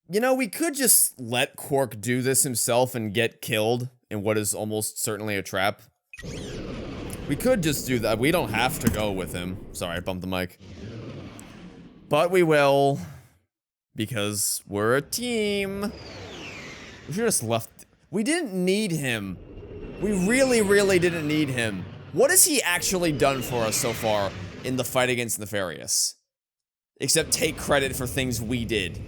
You know, we could just let Qwark do this himself and get killed in what is almost certainly a trap. We could just do that. We don't have to go with him. Sorry, I bumped the mic. But we will. Because we're a team. We should have just left. We didn't need him. We really, really didn't need him. What has he actually done for us so far in the fight against Nefarious? Except take credit for things we did.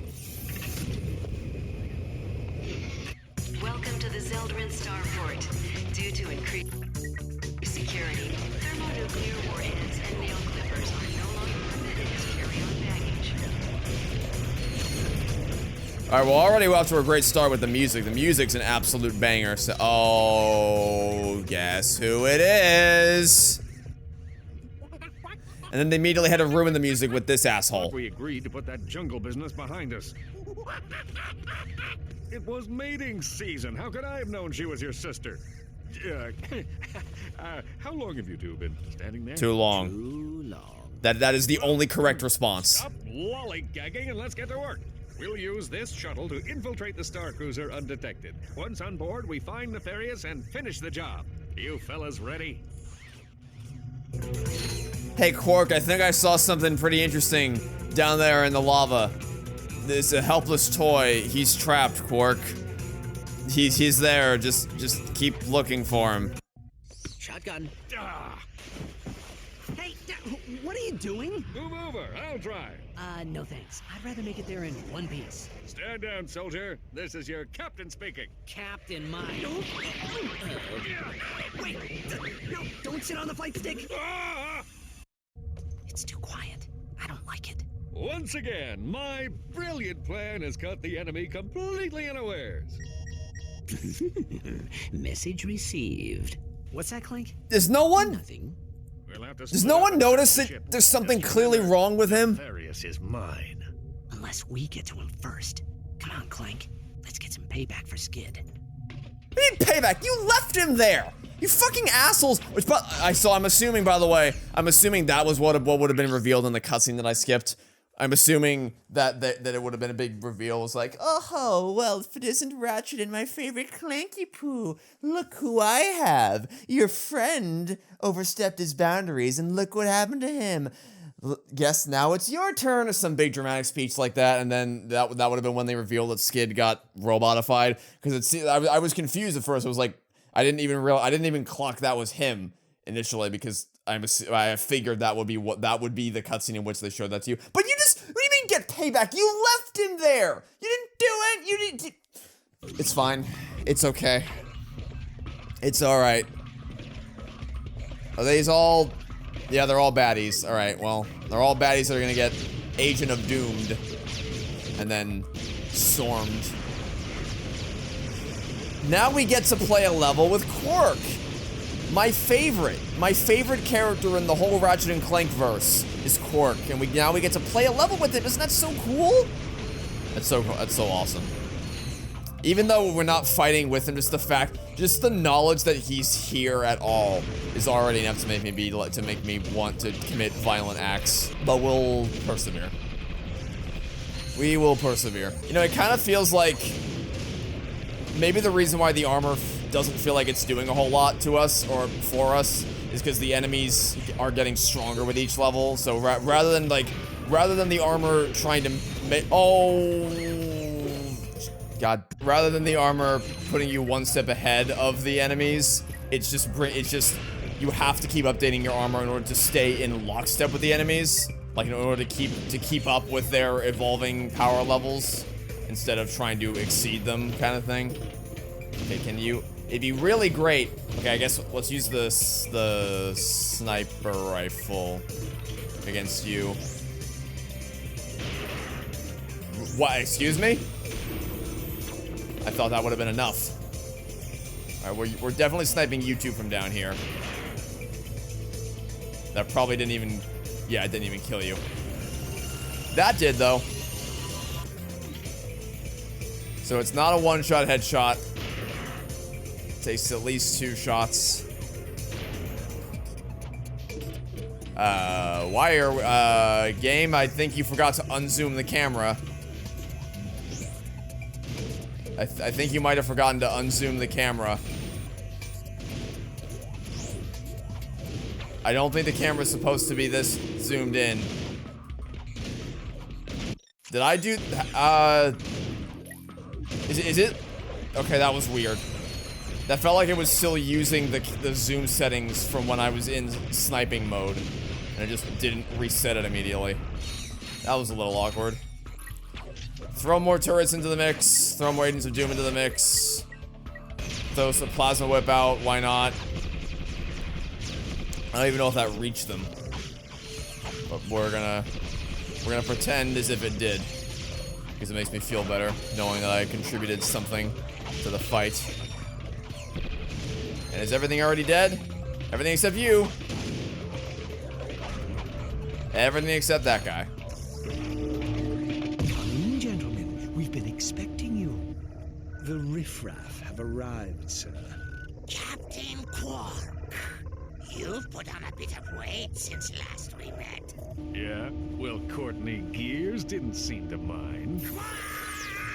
Welcome to the Zeldrin Starport. Due to increased security, thermonuclear warheads and nail clippers are no longer permitted to carry on baggage. Alright, well already we're off to a great start with the music. The music's an absolute banger. So, oh, guess who it is? And then they immediately had to ruin the music with this asshole. We agreed to put that jungle business behind us. It was mating season. How could I have known she was your sister? How long have you two been standing there? Too long. Too long. That is the only correct response. Stop lollygagging and let's get to work. We'll use this shuttle to infiltrate the Star Cruiser undetected. Once on board, we find Nefarious and finish the job. You fellas ready? Hey Qwark, I think I saw something pretty interesting down there in the lava. There's a helpless toy. He's trapped, Qwark. He's there. Just keep looking for him. Shotgun. Ah, Hey, what are you doing? move over. I'll try. No thanks. I'd rather make it there in one piece. Stand down, soldier. This is your captain speaking. Captain mine. Wait, no, don't sit on the fight stick. Ah! It's too quiet. I don't like it. Once again, my brilliant plan has caught the enemy completely unawares. Message received. What's that, Clank? There's no one? Nothing. We'll have to Does split no up one and notice the that ship. there's something Just clearly remember, wrong with him? Nefarious is mine. Unless we get to him first. Come on, Clank. Let's get some payback for Skid. We need payback. You left him there. You fucking assholes. Which, but I'm assuming, by the way, that was what would have been revealed in the cutscene that I skipped. I'm assuming that it would have been a big reveal. It was like, oh, well, if it isn't Ratchet and my favorite Clanky Poo, look who I have. Your friend overstepped his boundaries, and look what happened to him. Guess now it's your turn, or some big dramatic speech like that, and then that would have been when they revealed that Skid got robotified. Because I was confused at first. It was like I didn't even clock that was him initially, because I figured that would be the cutscene in which they showed that to you. But you just, what do you mean get payback? You left him there. You didn't do it. You didn't. It's fine. It's okay. It's all right. Are these all? Yeah, they're all baddies. All right. Well, they're all baddies that are gonna get Agent of Doomed, and then Stormed. Now we get to play a level with Qwark. My favorite character in the whole Ratchet and Clank verse is Qwark, and now we get to play a level with him. Isn't that so cool? That's so cool. That's so awesome. Even though we're not fighting with him, just the knowledge that he's here at all is already enough to make me want to commit violent acts. But we'll persevere. We will persevere. You know, it kind of feels like maybe the reason why the armor doesn't feel like it's doing a whole lot to us or for us is because the enemies are getting stronger with each level. So rather than the armor trying to rather than the armor putting you one step ahead of the enemies, it's just you have to keep updating your armor in order to stay in lockstep with the enemies, like in order to keep up with their evolving power levels instead of trying to exceed them, kind of thing. Okay, it'd be really great. Okay, I guess let's use the sniper rifle against you. What? Excuse me? I thought that would have been enough. All right, we're definitely sniping you two from down here. That probably didn't even... Yeah, it didn't even kill you. That did, though. So it's not a one-shot headshot. It takes at least 2 shots. Game, I think you forgot to unzoom the camera. I think you might have forgotten to unzoom the camera. I don't think the camera's supposed to be this zoomed in. Did I do, is it? Okay, that was weird. That felt like it was still using the zoom settings from when I was in sniping mode. And it just didn't reset it immediately. That was a little awkward. Throw more turrets into the mix. Throw more Agents of Doom into the mix. Throw some Plasma Whip out, why not? I don't even know if that reached them. But we're gonna pretend as if it did. Because it makes me feel better, knowing that I contributed something to the fight. And is everything already dead? Everything except you. Everything except that guy. Come in, gentlemen. We've been expecting you. The riffraff have arrived, sir. Captain Qwark, you've put on a bit of weight since last we met. Yeah? Well, Courtney Gears didn't seem to mind.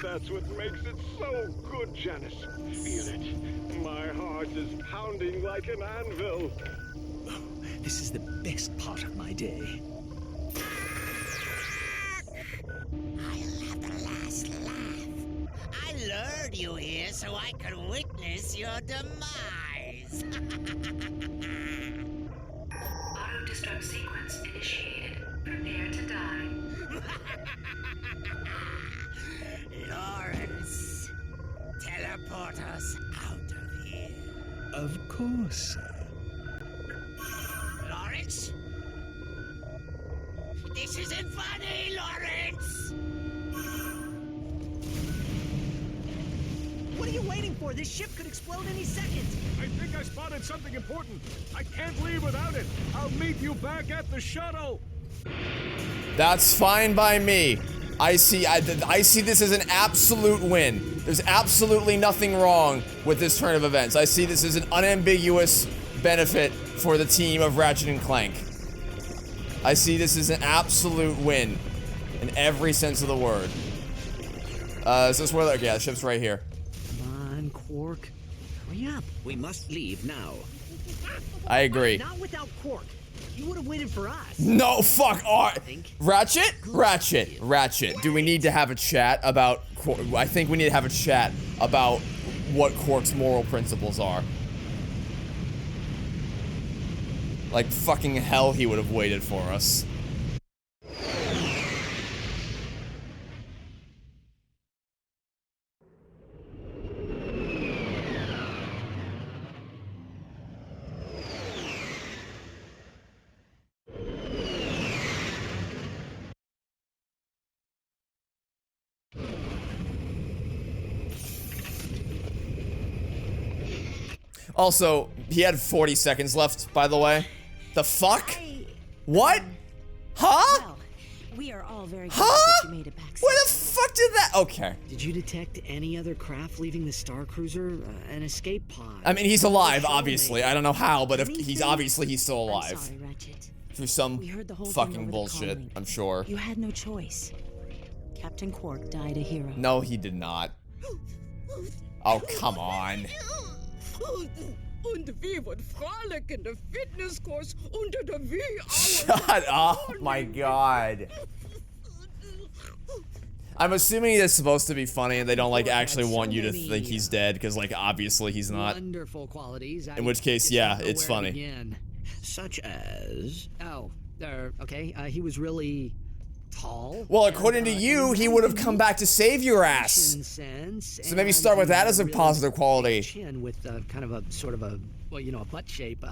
That's what makes it so good, Janice. Feel it. My heart is pounding like an anvil. Oh, this is the best part of my day. I'll have the last laugh. I lured you here so I could witness your demise. Auto-destruct sequence initiated. Prepare to die. Lawrence, teleport us out of here. Of course, sir. Lawrence? This isn't funny, Lawrence! What are you waiting for? This ship could explode any second. I think I spotted something important. I can't leave without it. I'll meet you back at the shuttle. That's fine by me. I see this as an absolute win. There's absolutely nothing wrong with this turn of events. I see this as an unambiguous benefit for the team of Ratchet and Clank. I see this as an absolute win in every sense of the word. Is this where? Okay, the ship's right here. Come on, Qwark. Hurry up. We must leave now. I agree. Not without Qwark. You would have waited for us. No, fuck. Ratchet. Do we need to have a chat about Qwark? I think we need to have a chat about what Qwark's moral principles are. Like fucking hell he would have waited for us. Also, he had 40 seconds left, by the way. The fuck? What? Huh? Well, we are all very glad Huh? that you made it back Where the safely. fuck did that? Okay. Did you detect any other craft leaving the Star Cruiser? An escape pod? I mean, he's alive, obviously. Showmate. I don't know how, but if he's Anything? obviously he's still I'm alive. sorry, Ratchet. Through some We heard the whole thing fucking over the bullshit, comlink. I'm sure. You had no choice. Captain Qwark died a hero. No, he did not. Oh, come on. Und wir would frolic in the fitness course unter der Shut up, my god. I'm assuming it's supposed to be funny and they don't like actually want you to think he's dead because like obviously he's not. Wonderful qualities. In which case, yeah, it's funny. Again. Such as... Oh, okay. He was really tall. Well, according to you, he would have come back to save your ass. So maybe start with that as a positive quality. Chin with kind of a sort of a, well, you know, a butt shape.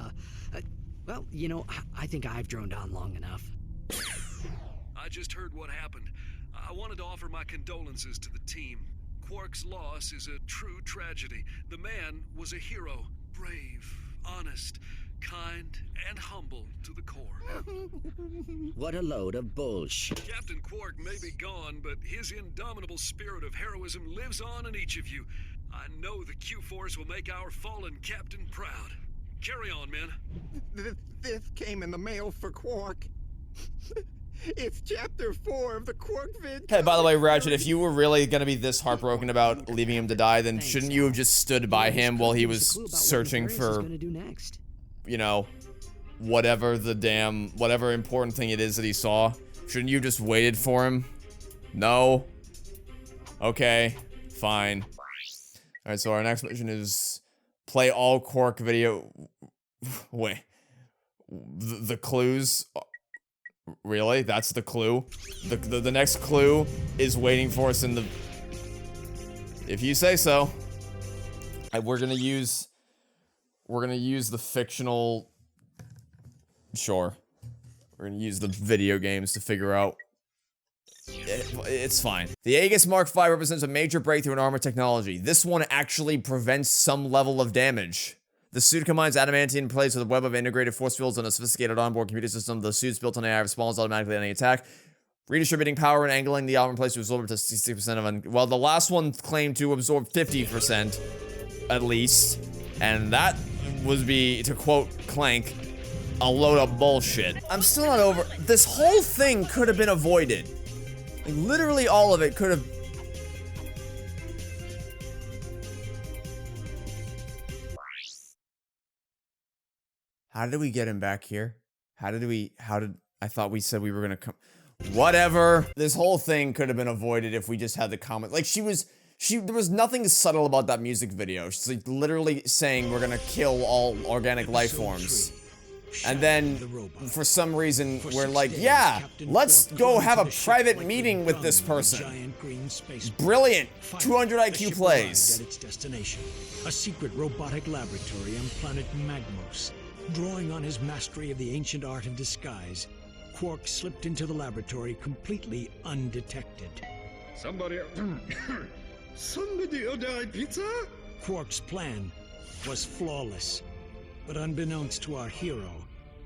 Well, you know, I think I've droned on long enough. I just heard what happened. I wanted to offer my condolences to the team. Qwark's loss is a true tragedy. The man was a hero, brave, honest, kind, and humble to the core. What a load of bullshit. Captain Qwark may be gone, but his indomitable spirit of heroism lives on in each of you. I know the Q-Force will make our fallen captain proud. Carry on, men. This came in the mail for Qwark. It's chapter 4 of the Qwark vid. Hey, by the way, Ratchet, if you were really gonna be this heartbroken about leaving him to die, then shouldn't you have just stood by him while he was searching for, you know, whatever important thing it is that he saw? Shouldn't you have just waited for him? No? Okay, fine. Alright, so our next mission is play all Qwark video. Wait. The clues? Really? That's the clue? The next clue is waiting for us in the... If you say so. We're gonna use the fictional... Sure. We're gonna use the video games to figure out... It's fine. The Aegis Mark V represents a major breakthrough in armor technology. This one actually prevents some level of damage. The suit combines adamantine plates with a web of integrated force fields and a sophisticated onboard computer system. The suit's built on AI responds automatically to any attack, redistributing power and angling the armor plates to absorb it to 60% of well, the last one claimed to absorb 50%, at least. And that would be, to quote Clank, a load of bullshit. I'm still not over. This whole thing could have been avoided. Like, literally all of it could have... How did we get him back here? How did, I thought we said we were gonna come, whatever. This whole thing could have been avoided if we just had the comment. Like, there was nothing subtle about that music video. She's like literally saying we're gonna kill all organic life forms. And then, for some reason, we're like, yeah, let's go have a private meeting with this person. Brilliant. 200 IQ plays. At its destination, a secret robotic laboratory on planet Magmos. Drawing on his mastery of the ancient art of disguise, Qwark slipped into the laboratory completely undetected. Somebody order pizza? Qwark's plan was flawless, but unbeknownst to our hero,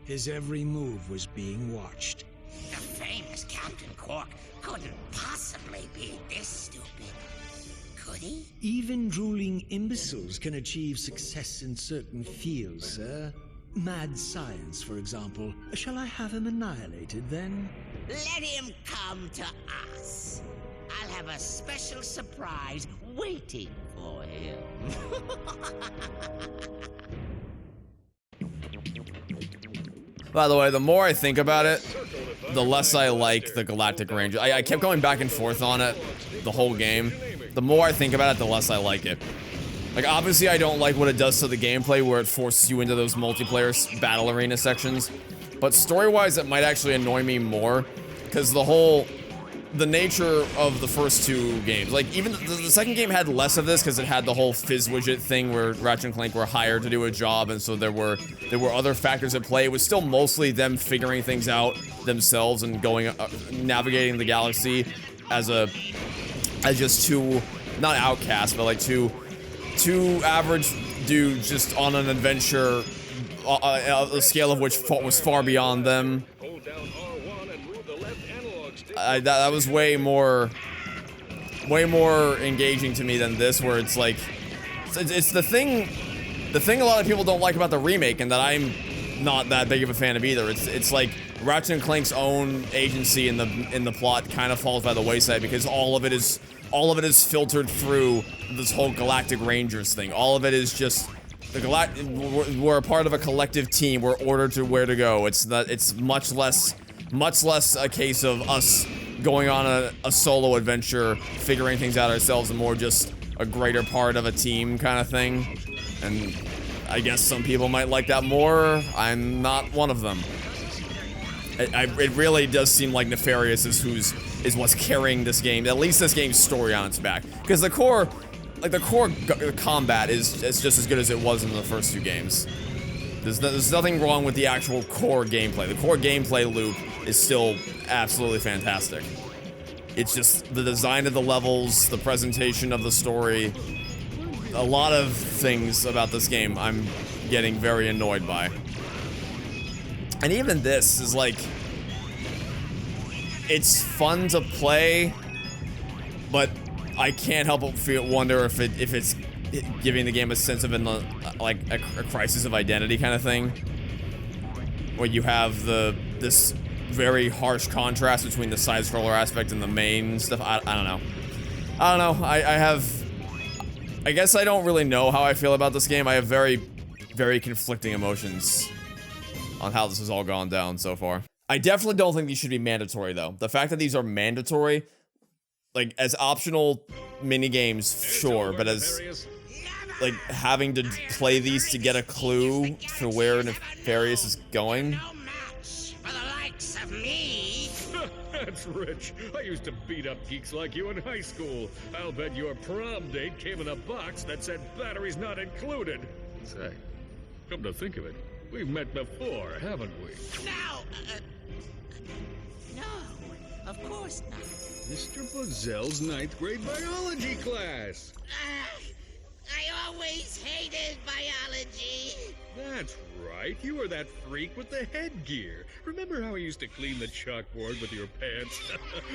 his every move was being watched. The famous Captain Qwark couldn't possibly be this stupid. Could he? Even drooling imbeciles can achieve success in certain fields, sir. Mad science, for example. Shall I have him annihilated, then? Let him come to us. I'll have a special surprise waiting for him. By the way, the more I think about it, the less I like the Galactic Ranger. I kept going back and forth on it the whole game. The more I think about it, the less I like it. Like, obviously I don't like what it does to the gameplay where it forces you into those multiplayer battle arena sections. But story-wise, it might actually annoy me more. Because the nature of the first two games, like, even the second game had less of this because it had the whole fizz widget thing where Ratchet and Clank were hired to do a job, and so there were other factors at play. It was still mostly them figuring things out themselves and going, navigating the galaxy as just two, not outcasts, but like two average dudes just on an adventure, a scale of which was far beyond them. That was way more engaging to me than this, where it's like, it's the thing a lot of people don't like about the remake, and that I'm not that big of a fan of either. It's like Ratchet and Clank's own agency in the plot kind of falls by the wayside because all of it is filtered through this whole Galactic Rangers thing. All of it is just we're a part of a collective team. We're ordered to where to go. It's much less a case of us going on a solo adventure, figuring things out ourselves, and more just a greater part of a team kind of thing. And I guess some people might like that more. I'm not one of them. It really does seem like Nefarious is what's carrying this game, at least this game's story on its back. Because the core combat is just as good as it was in the first two games. There's nothing wrong with the actual core gameplay. The core gameplay loop is still absolutely fantastic. It's just the design of the levels, the presentation of the story, a lot of things about this game I'm getting very annoyed by. And even this is like, it's fun to play, but I can't help but wonder if it's giving the game a sense of like a crisis of identity kind of thing, where you have this very harsh contrast between the side-scroller aspect and the main stuff. I don't know. I guess I don't really know how I feel about this game. I have very, very conflicting emotions on how this has all gone down so far. I definitely don't think these should be mandatory, though. The fact that these are mandatory, like, as optional minigames, sure, but as, like, having to play these to get a clue to where Nefarious is going. No match for the likes of me. That's rich. I used to beat up geeks like you in high school. I'll bet your prom date came in a box that said batteries not included. Say, come to think of it, we've met before, haven't we? No, of course not. Mr. Buzel's 9th grade biology class. I always hated biology. That's right. You were that freak with the headgear. Remember how I used to clean the chalkboard with your pants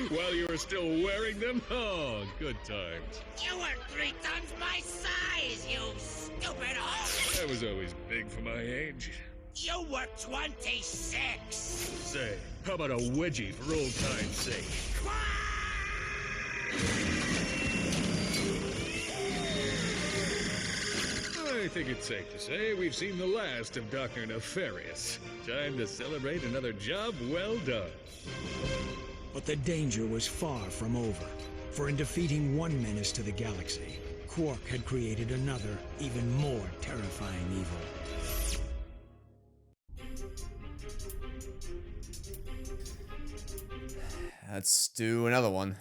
while you were still wearing them? Oh, good times. You were 3 times my size, you stupid hoe. I was always big for my age. You were 26. Say, how about a wedgie for old time's sake? I think it's safe to say we've seen the last of Dr. Nefarious. Time to celebrate another job well done. But the danger was far from over, for in defeating one menace to the galaxy, Qwark had created another, even more terrifying evil. Let's do another one.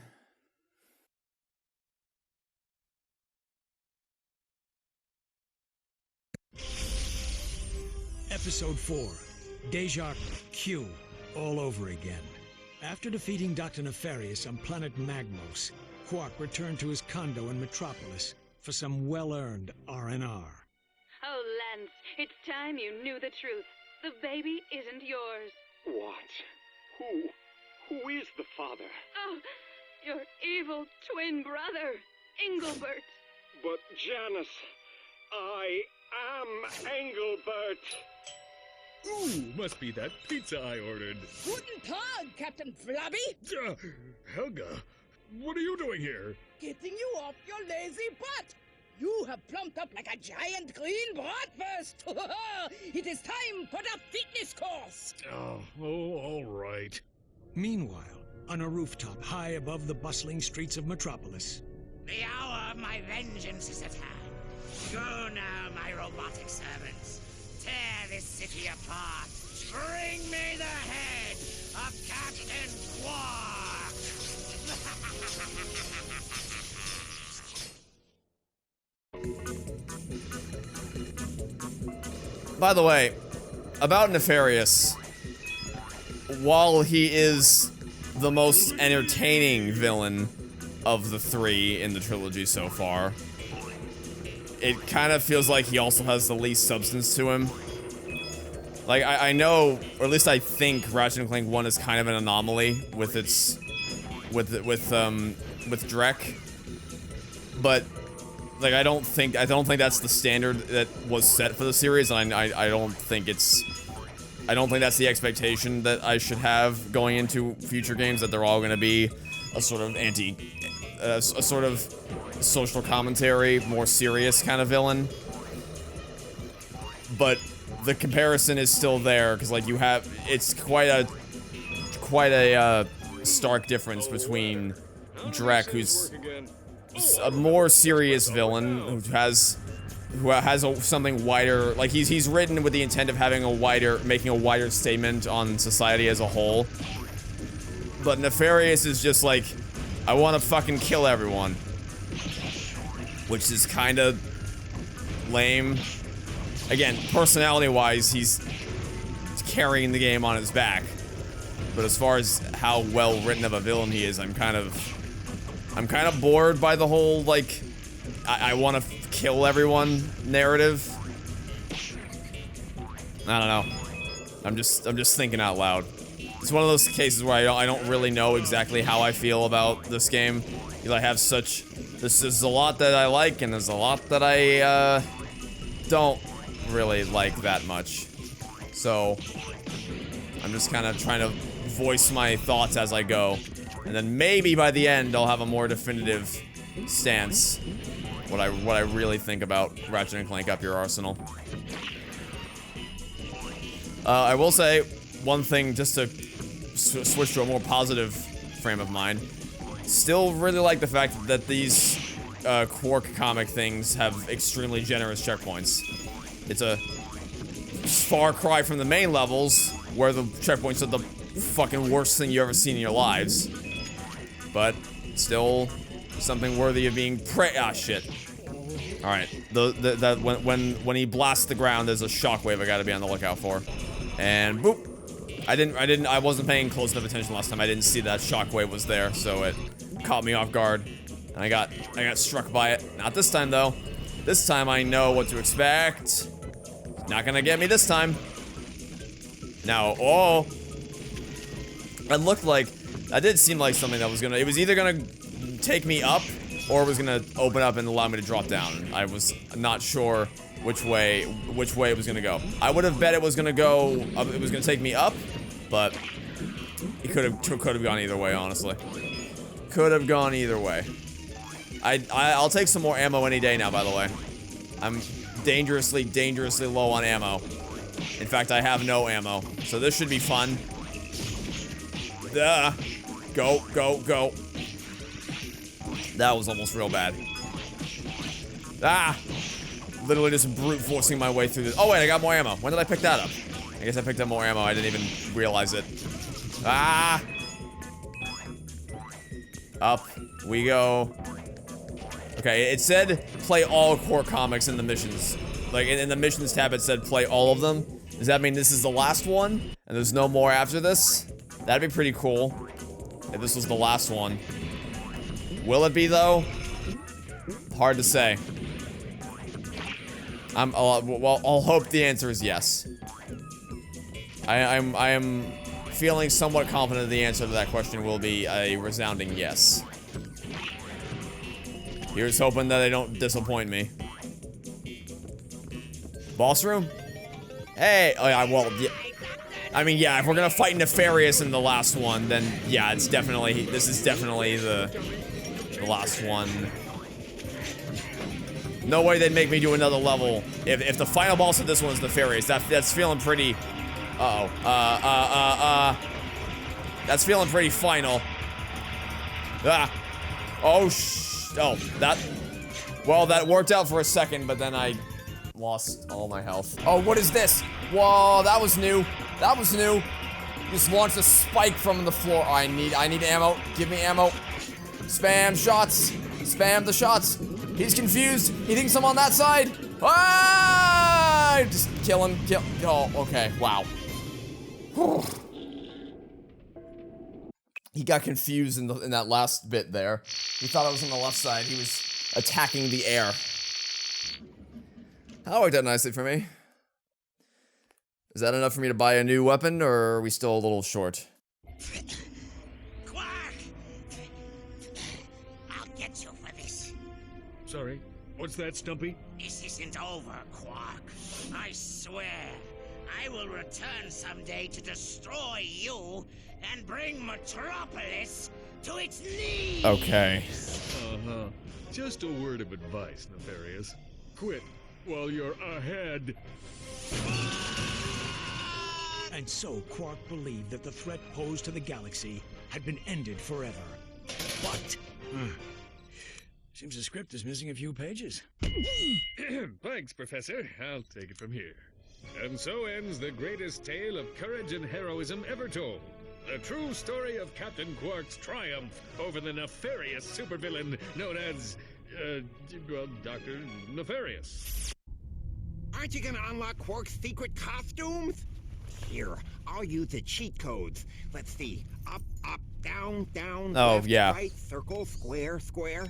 Episode 4, Deja Q, all over again. After defeating Dr. Nefarious on planet Magmos, Qwark returned to his condo in Metropolis for some well-earned R&R. Oh, Lance, it's time you knew the truth. The baby isn't yours. What? Who is the father? Oh, your evil twin brother, Engelbert. But Janice, I am Engelbert. Ooh, must be that pizza I ordered. Guten Tag, Captain Flabby. Helga, what are you doing here? Getting you off your lazy butt. You have plumped up like a giant green bratwurst. It is time for the fitness course. Oh, all right. Meanwhile, on a rooftop high above the bustling streets of Metropolis. The hour of my vengeance is at hand. Go now, my robotic servants. Tear this city apart. Bring me the head of Captain Qwark. By the way, about Nefarious, while he is the most entertaining villain of the 3 in the trilogy so far, it kind of feels like he also has the least substance to him. Like, I know, or at least I think Ratchet Clank 1 is kind of an anomaly with its, with Drek. But, like, I don't think that's the standard that was set for the series, and I don't think that's the expectation that I should have going into future games, that they're all gonna be a sort of a sort of social commentary, more serious kind of villain. But the comparison is still there, because like it's quite a stark difference between Drek, who's a more serious villain, who has something wider, like he's written with the intent of making a wider statement on society as a whole. But Nefarious is just like, I want to fucking kill everyone. Which is kind of lame. Again, personality-wise, he's carrying the game on his back. But as far as how well written of a villain he is, I'm kind of bored by the whole, like, I want to kill everyone narrative. I don't know. I'm just thinking out loud. It's one of those cases where I don't really know exactly how I feel about this game. Because I have there's a lot that I like, and there's a lot that I, don't really like that much. So, I'm just kind of trying to voice my thoughts as I go. And then maybe by the end, I'll have a more definitive stance. What I really think about Ratchet & Clank Up Your Arsenal. I will say, one thing just to switch to a more positive frame of mind. Still really like the fact that these Qwark comic things have extremely generous checkpoints. It's a far cry from the main levels, where the checkpoints are the fucking worst thing you've ever seen in your lives. But still something worthy of being ah, shit. Alright, when he blasts the ground, there's a shockwave I gotta be on the lookout for. And boop. I wasn't paying close enough attention last time. I didn't see that shockwave was there, so it caught me off guard. And I got struck by it. Not this time, though. This time I know what to expect. Not gonna get me this time. Now, oh. It looked like, that did seem like something that was gonna, it was either gonna take me up, or it was gonna open up and allow me to drop down. I was not sure which way it was gonna go. I would have bet it was gonna go, it was gonna take me up, but it could have gone either way, honestly. Could have gone either way. I'll take some more ammo any day now, by the way. I'm dangerously low on ammo. In fact, I have no ammo, so this should be fun. Go. That was almost real bad. Ah! Literally just brute forcing my way through this. Oh wait, I got more ammo. When did I pick that up? I guess I picked up more ammo. I didn't even realize it. Ah! Up we go. Okay, it said play all Qwark comics in the missions. Like in the missions tab, it said play all of them. Does that mean this is the last one? And there's no more after this? That'd be pretty cool. If this was the last one. Will it be though? Hard to say. Well, I'll hope the answer is yes. I am feeling somewhat confident the answer to that question will be a resounding yes. Here's hoping that they don't disappoint me. Boss room? Hey, oh yeah, well, yeah. I mean, yeah, if we're gonna fight Nefarious in the last one, then yeah, this is definitely the last one. No way they'd make me do another level. If the final boss of this one is Nefarious, that's feeling pretty, that's feeling pretty final. That worked out for a second, but then I lost all my health. Oh, what is this? Whoa, that was new. That was new. Just launched a spike from the floor. I need ammo. Give me ammo. Spam shots. Spam the shots. He's confused. He thinks I'm on that side. Ah! Just kill him. Oh, okay. Wow. He got confused in that last bit there. He thought I was on the left side. He was attacking the air. That worked out nicely for me. Is that enough for me to buy a new weapon, or are we still a little short? Qwark! I'll get you for this. Sorry, what's that, Stumpy? This isn't over, Qwark. I swear, I will return someday to destroy you and bring Metropolis to its knees. Okay. Uh-huh. Just a word of advice, Nefarious. Quit while you're ahead. And so Qwark believed that the threat posed to the galaxy had been ended forever. But seems the script is missing a few pages. Thanks, Professor. I'll take it from here. And so ends the greatest tale of courage and heroism ever told. The true story of Captain Qwark's triumph over the nefarious supervillain known as, Dr. Nefarious. Aren't you gonna unlock Qwark's secret costumes? Here, I'll use the cheat codes. Let's see. Up, up, down, down, left, right, circle, square, square.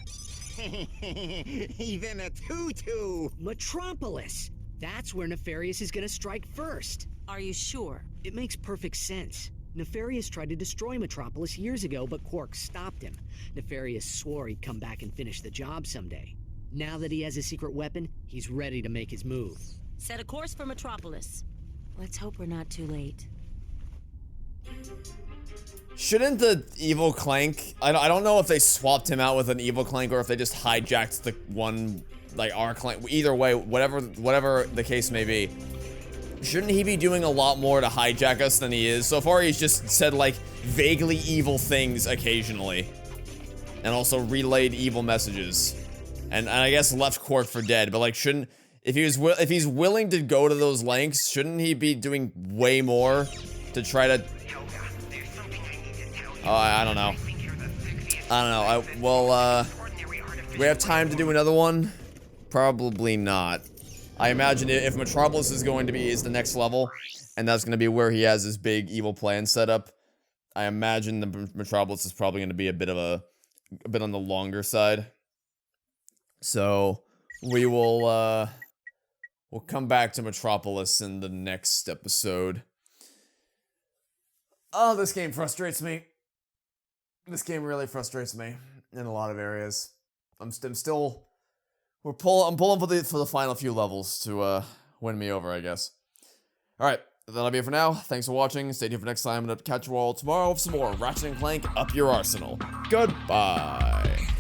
He's in a tutu. Metropolis! That's where Nefarious is gonna strike first. Are you sure? It makes perfect sense. Nefarious tried to destroy Metropolis years ago, but Qwark stopped him. Nefarious swore he'd come back and finish the job someday. Now that he has a secret weapon, he's ready to make his move. Set a course for Metropolis. Let's hope we're not too late. Shouldn't the evil Clank, I don't know if they swapped him out with an evil Clank or if they just hijacked the one, like, our Clank. Either way, whatever the case may be. Shouldn't he be doing a lot more to hijack us than he is? So far, he's just said, like, vaguely evil things occasionally. And also relayed evil messages. And I guess left Qwark for dead, but, like, shouldn't... If he's willing to go to those lengths, shouldn't he be doing way more to try to... Oh, I don't know. Do we have time to do another one? Probably not. I imagine if Metropolis is going to be the next level, and that's going to be where he has his big evil plan set up, I imagine the Metropolis is probably going to be a bit on the longer side. So we will we'll come back to Metropolis in the next episode. Oh, this game frustrates me. This game really frustrates me in a lot of areas. I'm still I'm pulling for the final few levels to win me over, I guess. All right, that'll be it for now. Thanks for watching. Stay tuned for next time. I'm gonna catch you all tomorrow with some more Ratchet & Clank Up Your Arsenal. Goodbye.